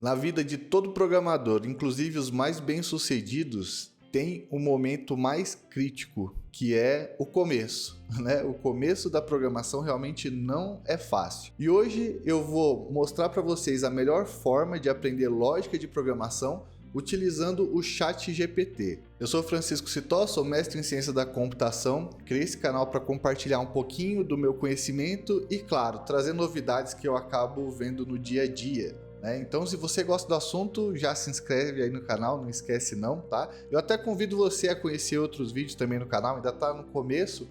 Na vida de todo programador, inclusive os mais bem-sucedidos, tem um momento mais crítico, que é o começo, né? O começo da programação realmente não é fácil. E hoje eu vou mostrar para vocês a melhor forma de aprender lógica de programação utilizando o ChatGPT. Eu sou Francisco Citó, sou mestre em ciência da computação, criei esse canal para compartilhar um pouquinho do meu conhecimento e, claro, trazer novidades que eu acabo vendo no dia a dia. Então, se você gosta do assunto, já se inscreve aí no canal, não esquece não, tá? Eu até convido você a conhecer outros vídeos também no canal, ainda tá no começo,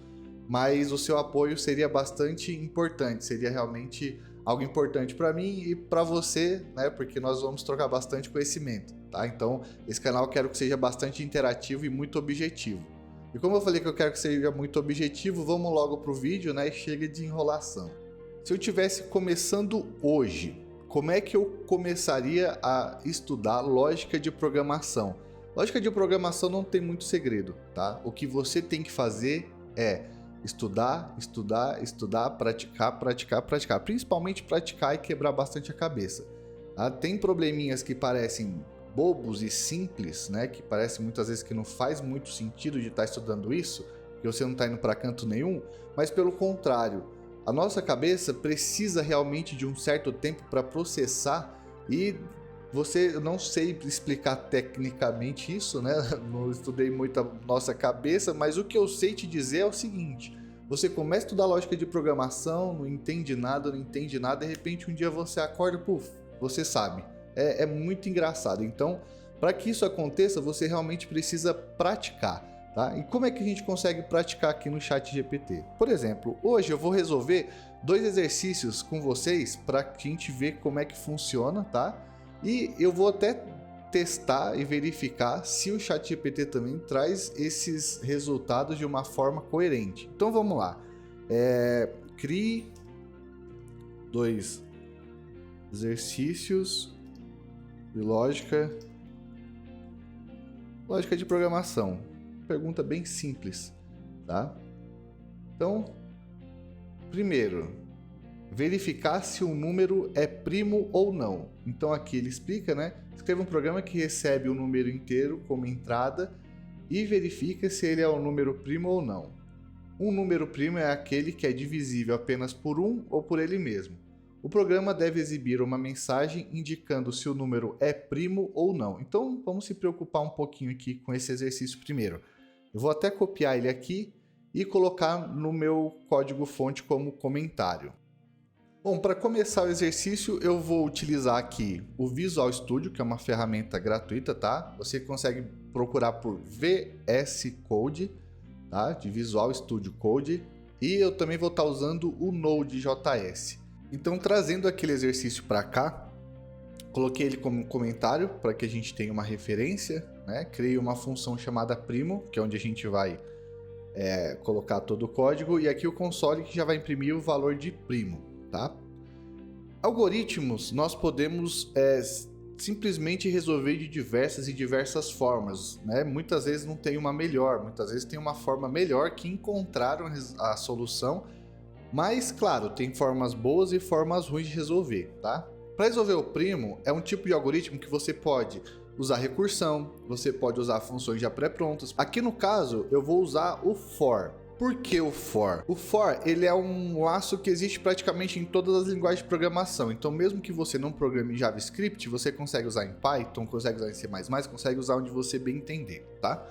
mas o seu apoio seria bastante importante, seria realmente algo importante para mim e para você, né? Porque nós vamos trocar bastante conhecimento, tá? Então, esse canal eu quero que seja bastante interativo e muito objetivo. E como eu falei que eu quero que seja muito objetivo, vamos logo pro vídeo, né? E chega de enrolação. Se eu tivesse começando hoje, como é que eu começaria a estudar lógica de programação? Lógica de programação não tem muito segredo, tá? O que você tem que fazer é estudar, estudar, estudar, praticar, praticar, praticar. Principalmente praticar e quebrar bastante a cabeça. Tá? Tem probleminhas que parecem bobos e simples, né? Que parece muitas vezes que não faz muito sentido de estar estudando isso, que você não está indo para canto nenhum, mas pelo contrário, a nossa cabeça precisa realmente de um certo tempo para processar e eu não sei explicar tecnicamente isso, né? Não estudei muito a nossa cabeça, mas o que eu sei te dizer é o seguinte: você começa a estudar lógica de programação, não entende nada, de repente um dia você acorda, puf, você sabe. É muito engraçado. Então, para que isso aconteça, você realmente precisa praticar. Tá? E como é que a gente consegue praticar aqui no ChatGPT? Por exemplo, hoje eu vou resolver 2 exercícios com vocês para a gente ver como é que funciona, tá? E eu vou até testar e verificar se o ChatGPT também traz esses resultados de uma forma coerente. Então vamos lá. Crie 2 exercícios de lógica de programação. Pergunta bem simples, tá? Então, primeiro, verificar se um número é primo ou não. Então aqui ele explica, né? Escreva um programa que recebe um número inteiro como entrada e verifica se ele é um número primo ou não. Um número primo é aquele que é divisível apenas por 1 ou por ele mesmo. O programa deve exibir uma mensagem indicando se o número é primo ou não. Então vamos se preocupar um pouquinho aqui com esse exercício primeiro. Eu vou até copiar ele aqui e colocar no meu código-fonte como comentário. Bom, para começar o exercício, eu vou utilizar aqui o Visual Studio, que é uma ferramenta gratuita, tá? Você consegue procurar por VS Code, tá? De Visual Studio Code. E eu também vou estar usando o Node.js. Então, trazendo aquele exercício para cá, coloquei ele como comentário para que a gente tenha uma referência, né? Criei uma função chamada primo, que é onde a gente vai colocar todo o código, e aqui o console que já vai imprimir o valor de primo, tá? Algoritmos nós podemos simplesmente resolver de diversas formas, né? Muitas vezes não tem uma melhor, muitas vezes tem uma forma melhor que encontraram a solução, mas claro, tem formas boas e formas ruins de resolver, tá? Para resolver o primo, é um tipo de algoritmo que você pode usar recursão, você pode usar funções já pré-prontas. Aqui no caso, eu vou usar o for. Por que o for? O for, ele é um laço que existe praticamente em todas as linguagens de programação. Então, mesmo que você não programe em JavaScript, você consegue usar em Python, consegue usar em C++, consegue usar onde você bem entender, tá?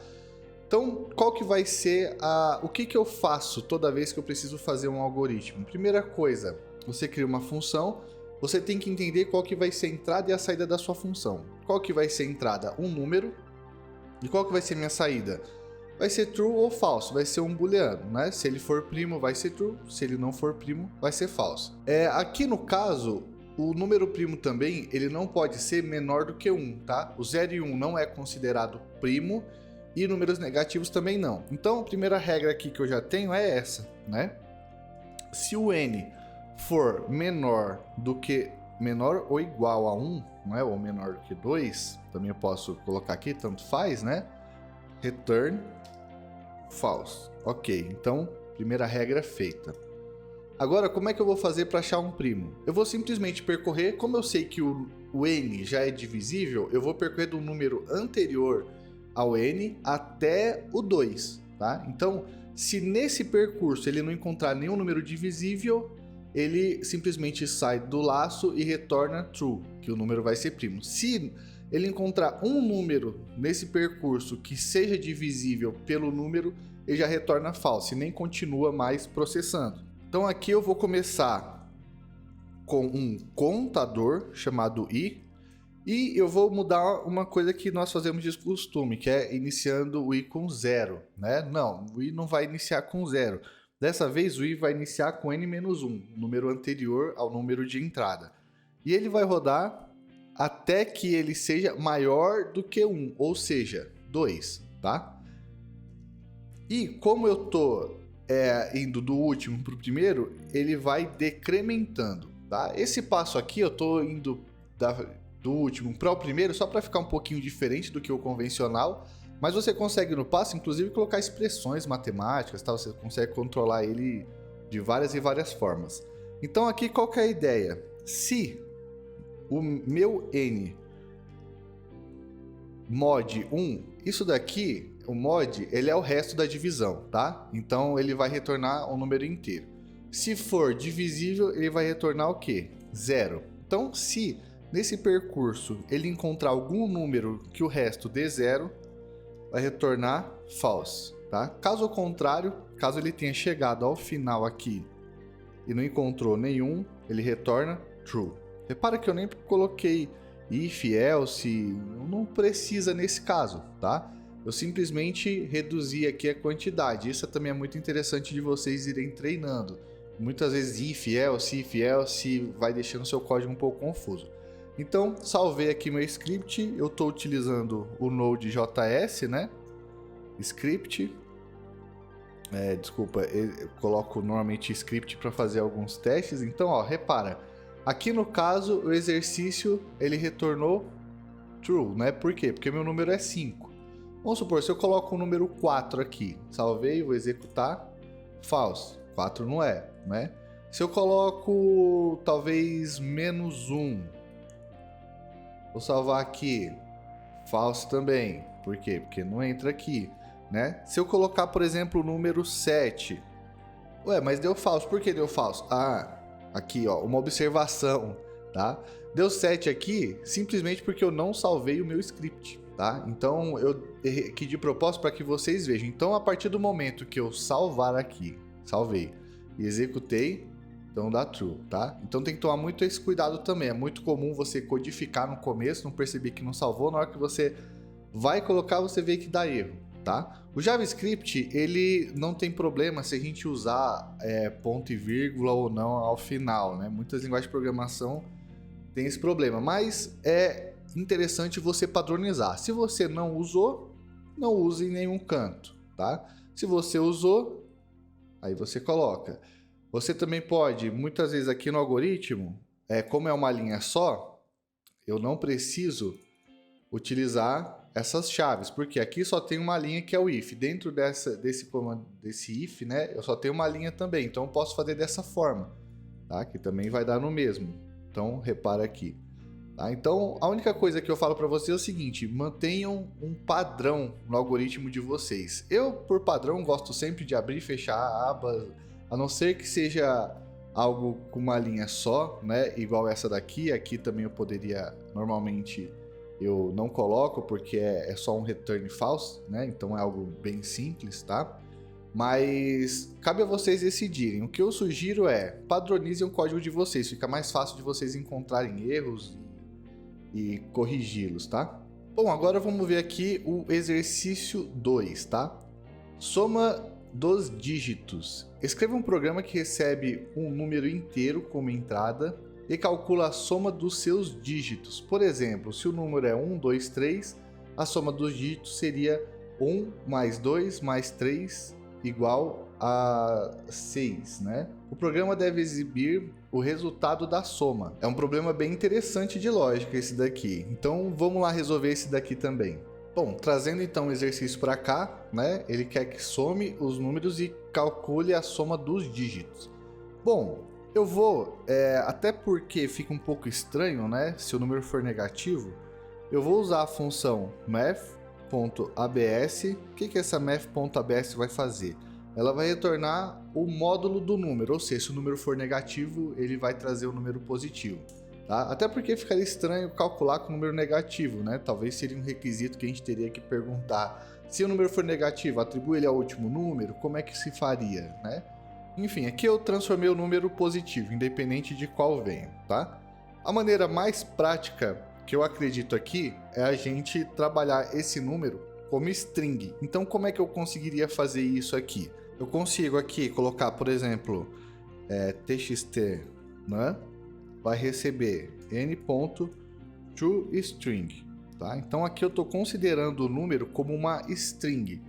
Então, qual que vai ser o que eu faço toda vez que eu preciso fazer um algoritmo? Primeira coisa, você cria uma função. Você tem que entender qual que vai ser a entrada e a saída da sua função. Qual que vai ser a entrada? Um número. E qual que vai ser a minha saída? Vai ser true ou falso, vai ser um booleano, né? Se ele for primo, vai ser true. Se ele não for primo, vai ser falso. Aqui no caso, o número primo também, ele não pode ser menor do que 1, tá? O 0 e 1 não é considerado primo e números negativos também não. Então, a primeira regra aqui que eu já tenho é essa, né? Se o n for menor ou igual a 1, não é? Ou menor do que 2, também eu posso colocar aqui, tanto faz, né? Return false. Ok, então, primeira regra feita. Agora, como é que eu vou fazer para achar um primo? Eu vou simplesmente percorrer, como eu sei que o n já é divisível, eu vou percorrer do número anterior ao n até o 2, tá? Então, se nesse percurso ele não encontrar nenhum número divisível, ele simplesmente sai do laço e retorna true, que o número vai ser primo. Se ele encontrar um número nesse percurso que seja divisível pelo número, ele já retorna false e nem continua mais processando. Então aqui eu vou começar com um contador chamado i, e eu vou mudar uma coisa que nós fazemos de costume, que é iniciando o i com 0, né? Não, o i não vai iniciar com 0. Dessa vez o i vai iniciar com n-1, número anterior ao número de entrada. E ele vai rodar até que ele seja maior do que 1, ou seja, 2, tá? E como eu tô indo do último para o primeiro, ele vai decrementando, tá? Esse passo aqui eu tô indo do último para o primeiro só para ficar um pouquinho diferente do que o convencional, mas você consegue no passo, inclusive, colocar expressões matemáticas, tá? Você consegue controlar ele de várias e várias formas. Então aqui qual que é a ideia? Se o meu n mod 1, isso daqui, o mod, ele é o resto da divisão, tá? Então ele vai retornar um número inteiro. Se for divisível, ele vai retornar o quê? 0. Então, se nesse percurso ele encontrar algum número que o resto dê 0, vai retornar false, tá? Caso contrário, caso ele tenha chegado ao final aqui e não encontrou nenhum, ele retorna true. Repara que eu nem coloquei if, else, não precisa nesse caso, tá? Eu simplesmente reduzi aqui a quantidade. Isso também é muito interessante de vocês irem treinando. Muitas vezes if, else vai deixando seu código um pouco confuso. Então, salvei aqui meu script. Eu estou utilizando o Node.js, né? Script. Desculpa, eu coloco normalmente script para fazer alguns testes. Então, ó, repara. Aqui no caso, o exercício ele retornou true, né? Por quê? Porque meu número é 5. Vamos supor, se eu coloco o número 4 aqui, salvei, vou executar, false. 4 não é, né? Se eu coloco talvez -1, vou salvar aqui, false também. Por quê? Porque não entra aqui, né? Se eu colocar, por exemplo, o número 7, ué, mas deu false. Por que deu false? Ah, aqui, ó, uma observação, tá? Deu 7 aqui simplesmente porque eu não salvei o meu script, tá? Então, eu aqui de propósito para que vocês vejam. Então, a partir do momento que eu salvar aqui, salvei e executei, então dá true, tá? Então, tem que tomar muito esse cuidado também. É muito comum você codificar no começo, não perceber que não salvou, na hora que você vai colocar, você vê que dá erro, tá? O JavaScript, ele não tem problema se a gente usar ponto e vírgula ou não ao final, né? Muitas linguagens de programação têm esse problema, mas é interessante você padronizar. Se você não usou, não use em nenhum canto, tá? Se você usou, aí você coloca. Você também pode, muitas vezes aqui no algoritmo, como é uma linha só, eu não preciso utilizar essas chaves, porque aqui só tem uma linha que é o if. Dentro desse comando, desse if, né, eu só tenho uma linha também, então eu posso fazer dessa forma, tá? Que também vai dar no mesmo. Então, repara aqui. Tá? Então, a única coisa que eu falo para vocês é o seguinte: mantenham um padrão no algoritmo de vocês. Eu, por padrão, gosto sempre de abrir e fechar abas, a não ser que seja algo com uma linha só, né? Igual essa daqui. Aqui também eu poderia, normalmente, eu não coloco porque é só um return false, né? Então é algo bem simples, tá? Mas cabe a vocês decidirem. O que eu sugiro é padronizem o código de vocês. Fica mais fácil de vocês encontrarem erros e corrigi-los, tá? Bom, agora vamos ver aqui o exercício 2, tá? Soma dos dígitos. Escreva um programa que recebe um número inteiro como entrada e calcula a soma dos seus dígitos. Por exemplo, se o número é 1, 2, 3, a soma dos dígitos seria 1 mais 2 mais 3 igual a 6, né? O programa deve exibir o resultado da soma. É um problema bem interessante de lógica esse daqui. Então vamos lá resolver esse daqui também. Bom, trazendo então o exercício para cá, né? Ele quer que some os números e calcule a soma dos dígitos. Bom, eu vou, até porque fica um pouco estranho, né? Se o número for negativo, eu vou usar a função math.abs. O que essa math.abs vai fazer? Ela vai retornar o módulo do número, ou seja, se o número for negativo, ele vai trazer o número positivo. Tá? Até porque ficaria estranho calcular com número negativo, né? Talvez seria um requisito que a gente teria que perguntar. Se o número for negativo, atribui ele ao último número, como é que se faria, né? Enfim, aqui eu transformei o número positivo, independente de qual venha, tá? A maneira mais prática que eu acredito aqui é a gente trabalhar esse número como string. Então, como é que eu conseguiria fazer isso aqui? Eu consigo aqui colocar, por exemplo, txt, né? Vai receber n.toString, tá? Então aqui eu estou considerando o número como uma string.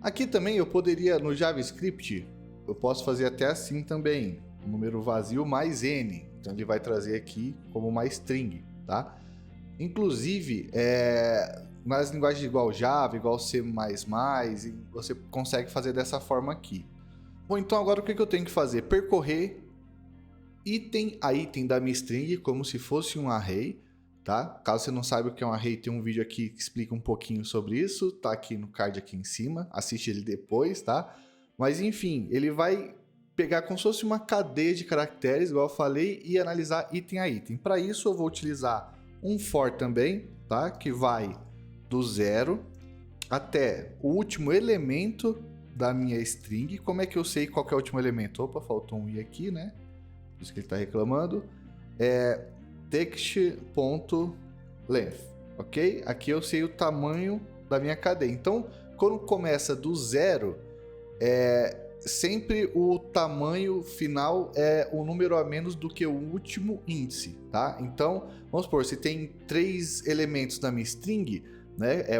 Aqui também eu poderia, no JavaScript, eu posso fazer até assim também, um número vazio mais n. Então ele vai trazer aqui como uma string, tá? Inclusive, nas linguagens igual Java, igual C++, você consegue fazer dessa forma aqui. Bom, então agora o que eu tenho que fazer? Percorrer item a item da minha string como se fosse um array, tá? Caso você não saiba o que é um array, tem um vídeo aqui que explica um pouquinho sobre isso, tá aqui no card aqui em cima, assiste ele depois, tá? Mas enfim, ele vai pegar como se fosse uma cadeia de caracteres, igual eu falei, e analisar item a item. Para isso eu vou utilizar um for também, tá? Que vai do 0 até o último elemento da minha string. Como é que eu sei qual que é o último elemento? Opa, faltou um i aqui, né? Por isso que ele está reclamando. Text.length, ok? Aqui eu sei o tamanho da minha cadeia. Então, quando começa do 0, sempre o tamanho final é um número a menos do que o último índice, tá? Então, vamos supor, se tem 3 elementos na minha string, né? É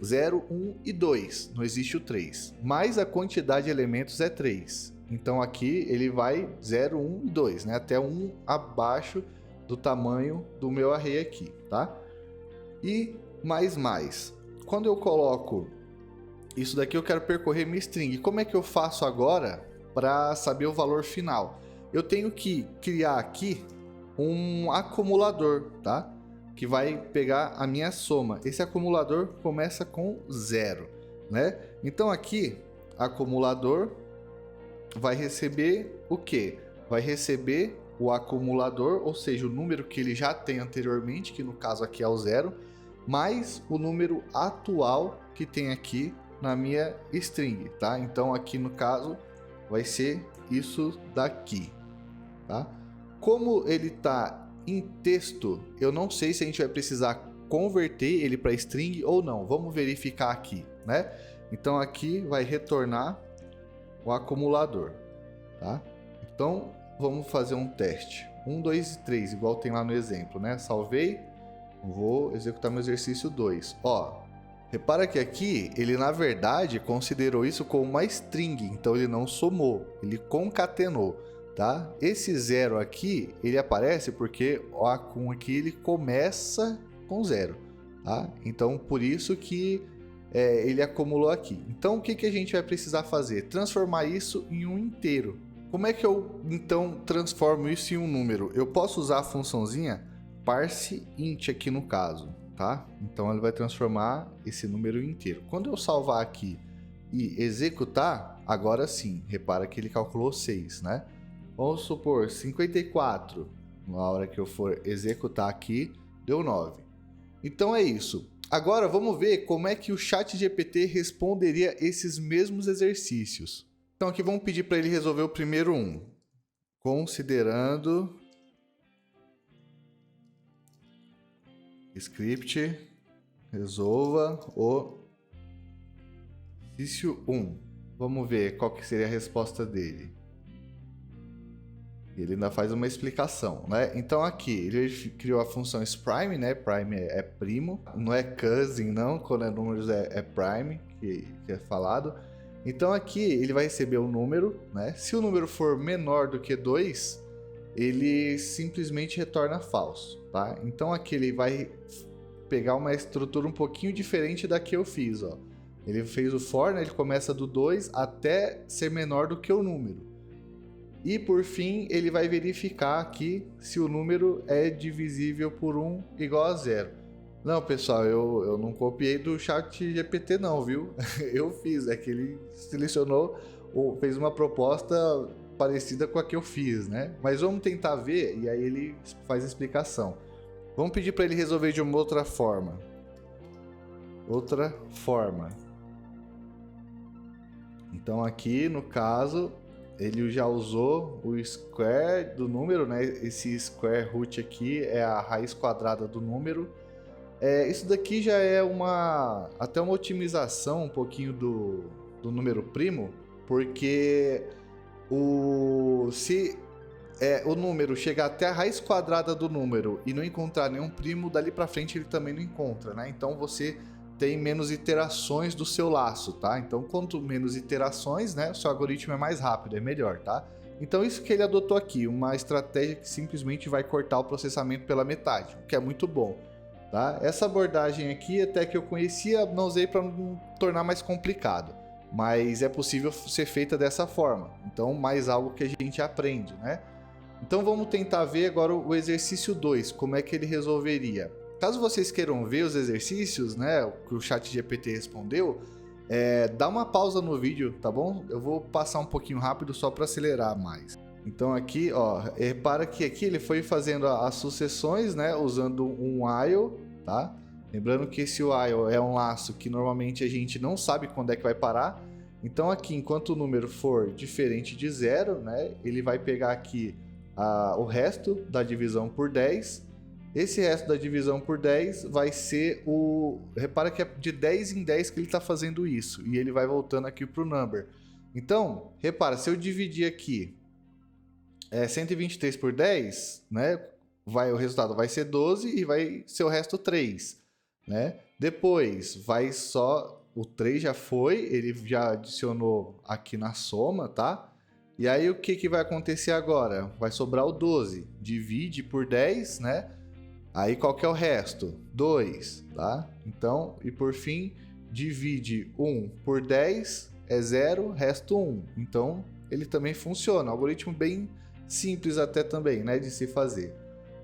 0, 1 e 2, não existe o 3. Mas a quantidade de elementos é 3. Então aqui ele vai 0, 1 e 2, né? Até 1 abaixo do tamanho do meu array aqui, tá? E mais. Quando eu coloco isso daqui, eu quero percorrer minha string. Como é que eu faço agora para saber o valor final? Eu tenho que criar aqui um acumulador, tá? Que vai pegar a minha soma. Esse acumulador começa com 0, né? Então aqui, acumulador vai receber o quê? Vai receber o acumulador, ou seja, o número que ele já tem anteriormente, que no caso aqui é o 0, mais o número atual que tem aqui na minha string, tá? Então aqui no caso vai ser isso daqui, tá? Como ele tá em texto, eu não sei se a gente vai precisar converter ele para string ou não. Vamos verificar aqui, né? Então aqui vai retornar o acumulador, tá? Então vamos fazer um teste. 1, 2 e 3, igual tem lá no exemplo, né? Salvei, vou executar meu exercício 2. Ó, repara que aqui ele na verdade considerou isso como uma string, então ele não somou, ele concatenou, tá? Esse 0 aqui, ele aparece porque o acum aqui ele começa com 0, tá? Então por isso que ele acumulou aqui. Então o que a gente vai precisar fazer? Transformar isso em um inteiro. Como é que eu então transformo isso em um número? Eu posso usar a funçãozinha parseInt aqui no caso, tá? Então ele vai transformar esse número inteiro. Quando eu salvar aqui e executar, agora sim, repara que ele calculou 6, né? Vamos supor 54, na hora que eu for executar aqui, deu 9. Então é isso. Agora vamos ver como é que o ChatGPT responderia esses mesmos exercícios. Então aqui vamos pedir para ele resolver o primeiro um. Considerando script, resolva o exercício 1. Vamos ver qual que seria a resposta dele. Ele ainda faz uma explicação, né? Então aqui, ele criou a função sprime, né? Prime é primo, não é cousin não, quando é números é prime, que é falado. Então aqui ele vai receber um número, né? Se o número for menor do que 2, ele simplesmente retorna falso, tá? Então aqui ele vai pegar uma estrutura um pouquinho diferente da que eu fiz, ó. Ele fez o for, né? Ele começa do 2 até ser menor do que o número. E por fim, ele vai verificar aqui se o número é divisível por 1 igual a 0. Não, pessoal, eu não copiei do chat GPT não, viu? Eu fiz, é que ele selecionou ou fez uma proposta parecida com a que eu fiz, né? Mas vamos tentar ver e aí ele faz a explicação. Vamos pedir para ele resolver de uma outra forma. Então aqui, no caso, ele já usou o square do número, né? Esse square root aqui é a raiz quadrada do número. Isso daqui já é até uma otimização um pouquinho do número primo, porque se o número chegar até a raiz quadrada do número e não encontrar nenhum primo, dali para frente ele também não encontra, né? Então você tem menos iterações do seu laço, tá? Então quanto menos iterações, né, o seu algoritmo é mais rápido, é melhor, tá? Então isso que ele adotou aqui, uma estratégia que simplesmente vai cortar o processamento pela metade, o que é muito bom, tá? Essa abordagem aqui até que eu conhecia, não usei para não tornar mais complicado, mas é possível ser feita dessa forma. Então mais algo que a gente aprende, né? Então vamos tentar ver agora o exercício 2, como é que ele resolveria. Caso vocês queiram ver os exercícios, né, que o ChatGPT respondeu, dá uma pausa no vídeo, tá bom? Eu vou passar um pouquinho rápido só para acelerar mais. Então aqui, ó, repara que aqui ele foi fazendo as sucessões, né, usando um while, tá? Lembrando que esse while é um laço que normalmente a gente não sabe quando é que vai parar. Então aqui, enquanto o número for diferente de 0, né, ele vai pegar aqui o resto da divisão por 10. Esse resto da divisão por 10 vai ser Repara que é de 10 em 10 que ele está fazendo isso. E ele vai voltando aqui para o number. Então, repara, se eu dividir aqui 123 por 10, né, o resultado vai ser 12 e vai ser o resto 3. Né? Depois, vai só... O 3 já foi, ele já adicionou aqui na soma, tá? E aí o que vai acontecer agora? Vai sobrar o 12. Divide por 10, né? Aí qual que é o resto? 2, tá? Então, e por fim, divide 1 por 10, é 0, resto 1. Então, ele também funciona. Algoritmo bem simples até também, né, de se fazer,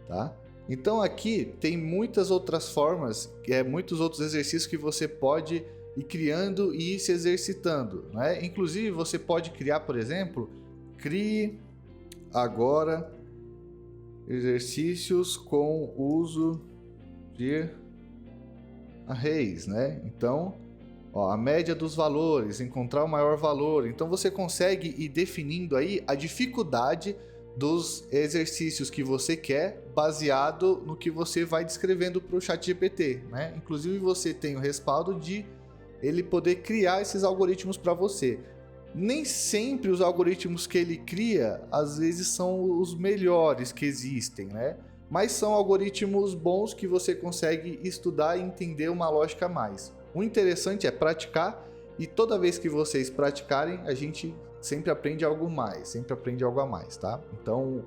tá? Então aqui tem muitas outras formas, muitos outros exercícios que você pode ir criando e ir se exercitando, né? Inclusive, você pode criar, por exemplo, crie agora exercícios com uso de arrays, né? Então, ó, a média dos valores, encontrar o maior valor. Então você consegue ir definindo aí a dificuldade dos exercícios que você quer, baseado no que você vai descrevendo para o ChatGPT, né? Inclusive você tem o respaldo de ele poder criar esses algoritmos para você. Nem sempre os algoritmos que ele cria, às vezes são os melhores que existem, né? Mas são algoritmos bons que você consegue estudar e entender uma lógica a mais. O interessante é praticar, e toda vez que vocês praticarem, a gente sempre aprende algo mais, sempre aprende algo a mais, tá? Então,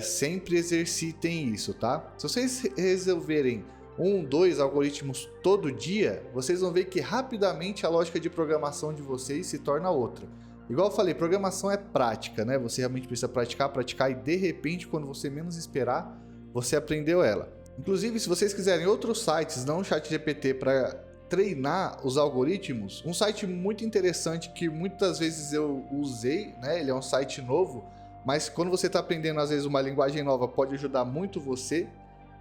sempre exercitem isso, tá? Se vocês resolverem 1, 2 algoritmos todo dia, vocês vão ver que rapidamente a lógica de programação de vocês se torna outra. Igual eu falei, programação é prática, né? Você realmente precisa praticar e de repente, quando você menos esperar, você aprendeu ela. Inclusive, se vocês quiserem outros sites, não o ChatGPT, para treinar os algoritmos, um site muito interessante que muitas vezes eu usei, né? Ele é um site novo, mas quando você está aprendendo às vezes uma linguagem nova, pode ajudar muito você,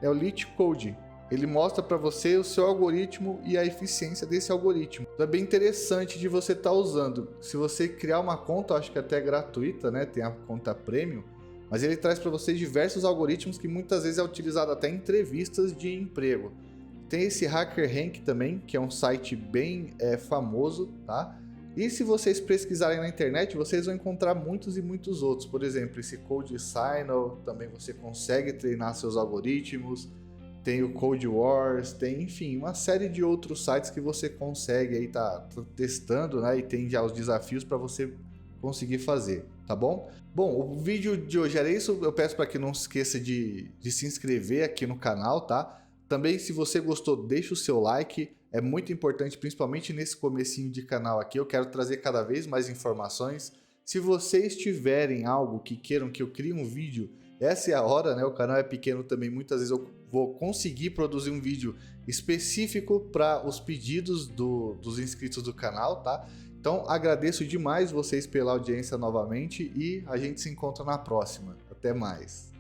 é o LeetCode. Ele mostra para você o seu algoritmo e a eficiência desse algoritmo. Então é bem interessante de você estar usando. Se você criar uma conta, acho que até gratuita, né? Tem a conta Premium, mas ele traz para você diversos algoritmos que muitas vezes é utilizado até em entrevistas de emprego. Tem esse HackerRank também, que é um site bem famoso, tá? E se vocês pesquisarem na internet, vocês vão encontrar muitos e muitos outros. Por exemplo, esse CodeSignal, também você consegue treinar seus algoritmos. Tem o Code Wars, tem, enfim, uma série de outros sites que você consegue aí tá testando, né? E tem já os desafios para você conseguir fazer, tá bom? Bom, o vídeo de hoje era isso. Eu peço para que não se esqueça de se inscrever aqui no canal, tá? Também, se você gostou, deixa o seu like. É muito importante, principalmente nesse comecinho de canal aqui. Eu quero trazer cada vez mais informações. Se vocês tiverem algo que queiram que eu crie um vídeo, essa é a hora, né? O canal é pequeno também, muitas vezes eu vou conseguir produzir um vídeo específico para os pedidos dos inscritos do canal, tá? Então agradeço demais vocês pela audiência novamente e a gente se encontra na próxima. Até mais!